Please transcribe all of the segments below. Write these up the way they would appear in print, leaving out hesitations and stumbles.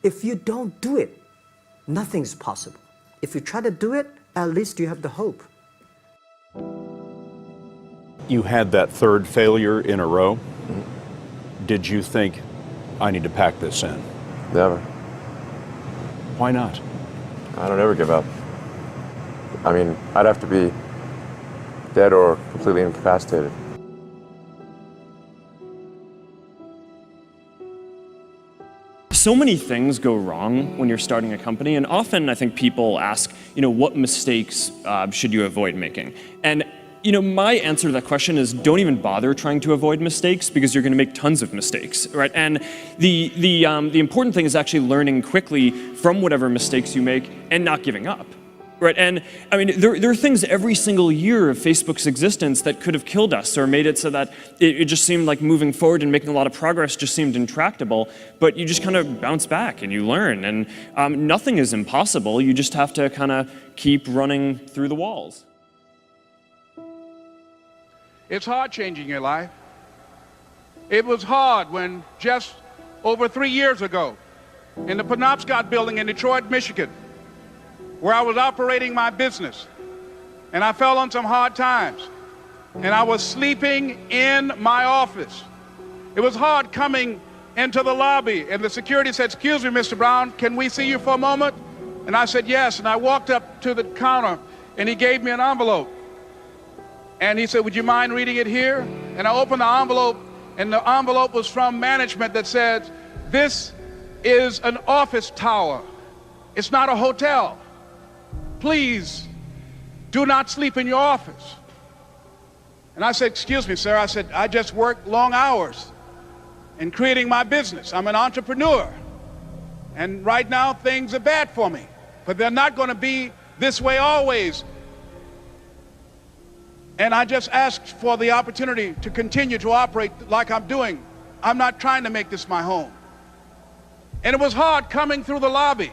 If you don't do it, nothing's possible. If you try to do it, at least you have the hope. You had that third failure in a row. Did you think, I need to pack this in? Never. Why not? I don't ever give up. I mean, I'd have to be dead or completely incapacitated. So many things go wrong when you're starting a company, and often I think people ask, what mistakes should you avoid making? And my answer to that question is don't even bother trying to avoid mistakes because you're going to make tons of mistakes, right? And the important thing is actually learning quickly from whatever mistakes you make and not giving up, right? And I mean, there are things every single year of Facebook's existence that could have killed us or made it so that it just seemed like moving forward and making a lot of progress just seemed intractable, but you just kind of bounce back and you learn, and nothing is impossible. You just have to kind of keep running through the walls. It's hard changing your life. It was hard when just over 3 years ago, in the Penobscot building in Detroit, Michigan, where I was operating my business, and I fell on some hard times, and I was sleeping in my office. It was hard coming into the lobby, and the security said, "Excuse me, Mr. Brown, can we see you for a moment?" And I said, "Yes," and I walked up to the counter, and he gave me an envelope. And he said, "Would you mind reading it here?" And I opened the envelope, and the envelope was from management that said, "This is an office tower. It's not a hotel. Please do not sleep in your office." And I said, "Excuse me, sir." I said, "I just work long hours in creating my business. I'm an entrepreneur. And right now things are bad for me, but they're not going to be this way always. And I just asked for the opportunity to continue to operate like I'm doing. I'm not trying to make this my home." And it was hard coming through the lobby.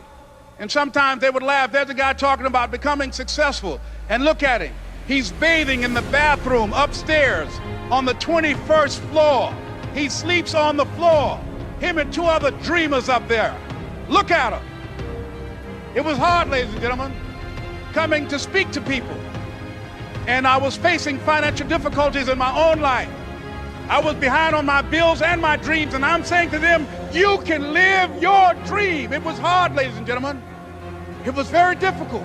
And sometimes they would laugh. There's a guy talking about becoming successful. And look at him. He's bathing in the bathroom upstairs on the 21st floor. He sleeps on the floor. Him and 2 other dreamers up there. Look at him. It was hard, ladies and gentlemen, coming to speak to people. And I was facing financial difficulties in my own life. I was behind on my bills and my dreams, and I'm saying to them, you can live your dream. It was hard, ladies and gentlemen. It was very difficult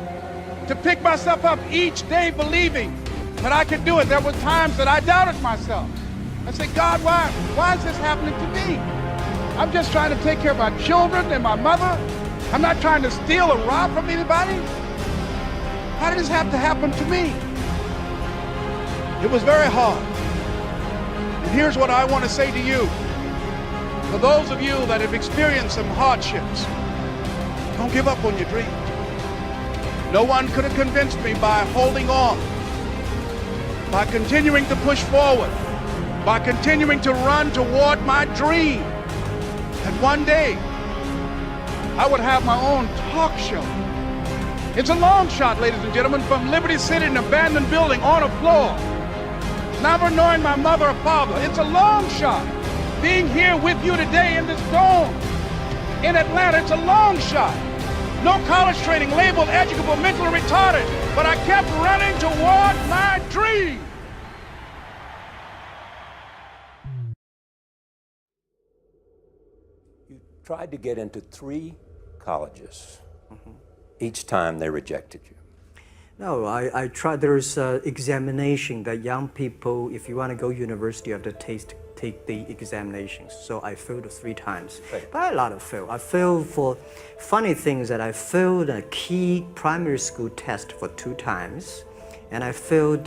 to pick myself up each day believing that I could do it. There were times that I doubted myself. I said, "God, why is this happening to me? I'm just trying to take care of my children and my mother. I'm not trying to steal or rob from anybody. How did this have to happen to me?" It was very hard. And here's what I want to say to you. For those of you that have experienced some hardships, don't give up on your dream. No one could have convinced me by holding on, by continuing to push forward, by continuing to run toward my dream, that one day I would have my own talk show. It's a long shot, ladies and gentlemen, from Liberty City, an abandoned building on a floor. Never knowing my mother or father. It's a long shot. Being here with you today in this dome in Atlanta, it's a long shot. No college training, labeled educable, mentally retarded, but I kept running toward my dream. You tried to get into 3 colleges. Each time they rejected you. No, I tried. There's an examination that young people, if you want to go university, you have to take the examinations. So I failed 3 times. Right. But a lot of fail. I failed for funny things that I failed a key primary school test for 2 times. And I failed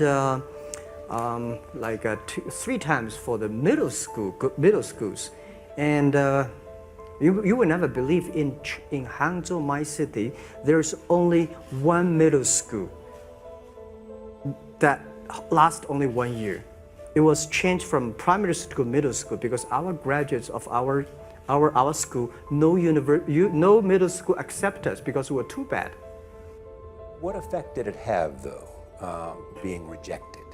3 times for the middle schools. And you will never believe in Hangzhou, my city, there's only 1 middle school that lasts only 1 year. It was changed from primary school to middle school because our graduates of our school, no middle school accept us because we were too bad. What effect did it have, though, being rejected?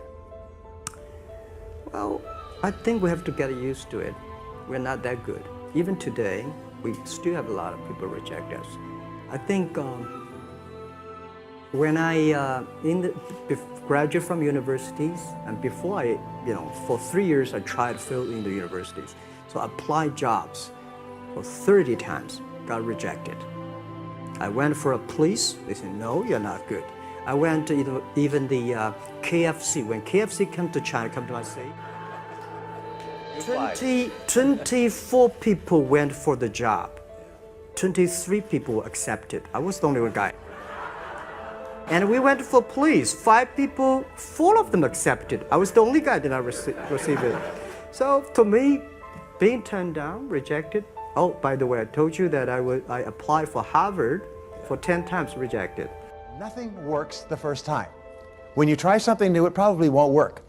Well, I think we have to get used to it. We're not that good. Even today, we still have a lot of people reject us. I think when I graduate from universities, and before I, for 3 years I tried to fill in the universities. So I applied jobs for 30 times, got rejected. I went for a police, they said, no, you're not good. I went to even the KFC. When KFC came to China, come to my state, 24 people went for the job. 23 people accepted. I was the only one guy. And we went for police. 5 people, 4 of them accepted. I was the only guy that I received it. So to me, being turned down, rejected. Oh, by the way, I told you that I applied for Harvard for 10 times, rejected. Nothing works the first time. When you try something new, it probably won't work.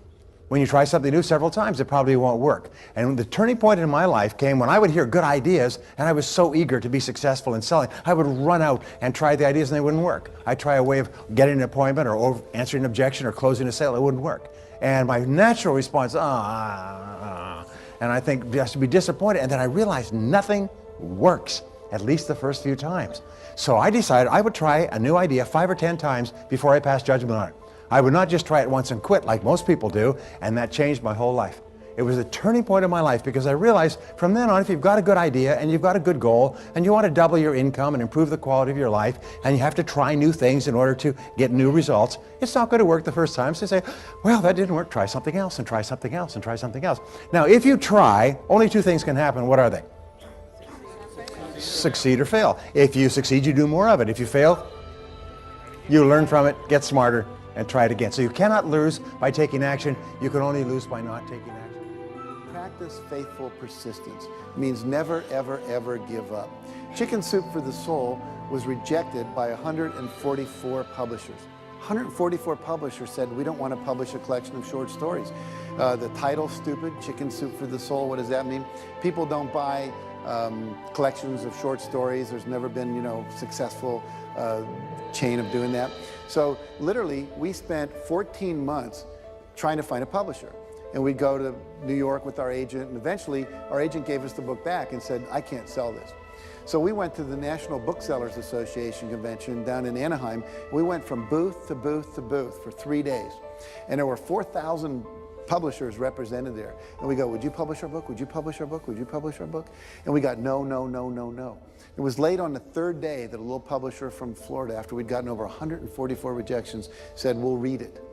When you try something new several times, it probably won't work. And the turning point in my life came when I would hear good ideas, and I was so eager to be successful in selling. I would run out and try the ideas, and they wouldn't work. I'd try a way of getting an appointment or answering an objection or closing a sale. It wouldn't work. And my natural response, and I think just to be disappointed. And then I realized nothing works, at least the first few times. So I decided I would try a new idea 5 or 10 times before I passed judgment on it. I would not just try it once and quit like most people do, and that changed my whole life. It was a turning point in my life because I realized from then on, if you've got a good idea and you've got a good goal and you want to double your income and improve the quality of your life, and you have to try new things in order to get new results, it's not going to work the first time. So say, well, that didn't work, try something else and try something else and try something else. Now, if you try, only 2 things can happen. What are they? Succeed or fail. If you succeed, you do more of it. If you fail, you learn from it, get smarter, and try it again. So you cannot lose by taking action. You can only lose by not taking action. Practice faithful persistence means never, ever, ever give up. Chicken Soup for the Soul was rejected by 144 publishers. 144 publishers said, we don't want to publish a collection of short stories. The title's stupid, Chicken Soup for the Soul. What does that mean? People don't buy collections of short stories. There's never been, successful chain of doing that. So literally, we spent 14 months trying to find a publisher. And we'd go to New York with our agent, and eventually our agent gave us the book back and said, I can't sell this. So we went to the National Booksellers Association convention down in Anaheim. We went from booth to booth to booth for 3 days. And there were 4,000 publishers represented there. And we go, would you publish our book? Would you publish our book? Would you publish our book? And we got no, no, no, no, no. It was late on the 3rd day that a little publisher from Florida, after we'd gotten over 144 rejections, said, we'll read it.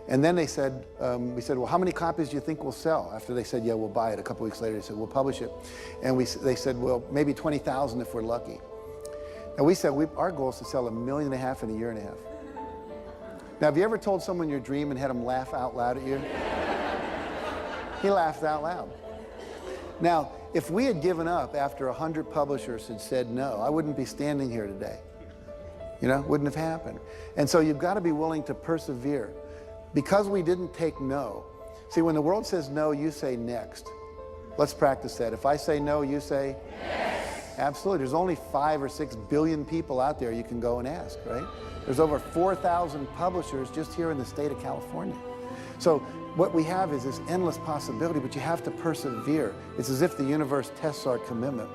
And then they said, we said, well, how many copies do you think we'll sell? After they said, yeah, we'll buy it. A couple weeks later, they said, we'll publish it. And they said, well, maybe 20,000 if we're lucky. And we said, our goal is to sell 1.5 million in a year and a half. Now, have you ever told someone your dream and had them laugh out loud at you? He laughed out loud. Now, if we had given up after 100 publishers had said no, I wouldn't be standing here today. Wouldn't have happened. And so you've got to be willing to persevere. Because we didn't take no. See, when the world says no, you say next. Let's practice that. If I say no, you say yes. Absolutely. There's only 5 or 6 billion people out there you can go and ask, right? There's over 4,000 publishers just here in the state of California. So what we have is this endless possibility, but you have to persevere. It's as if the universe tests our commitment.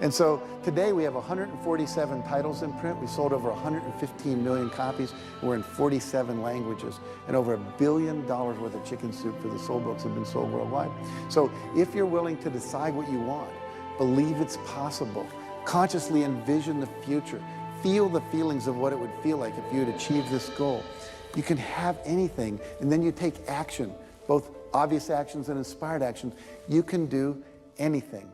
And so today we have 147 titles in print. We sold over 115 million copies. We're in 47 languages. And over $1 billion worth of Chicken Soup for the Soul books have been sold worldwide. So if you're willing to decide what you want, believe it's possible, consciously envision the future, feel the feelings of what it would feel like if you had achieved this goal, you can have anything, and then you take action, both obvious actions and inspired actions. You can do anything.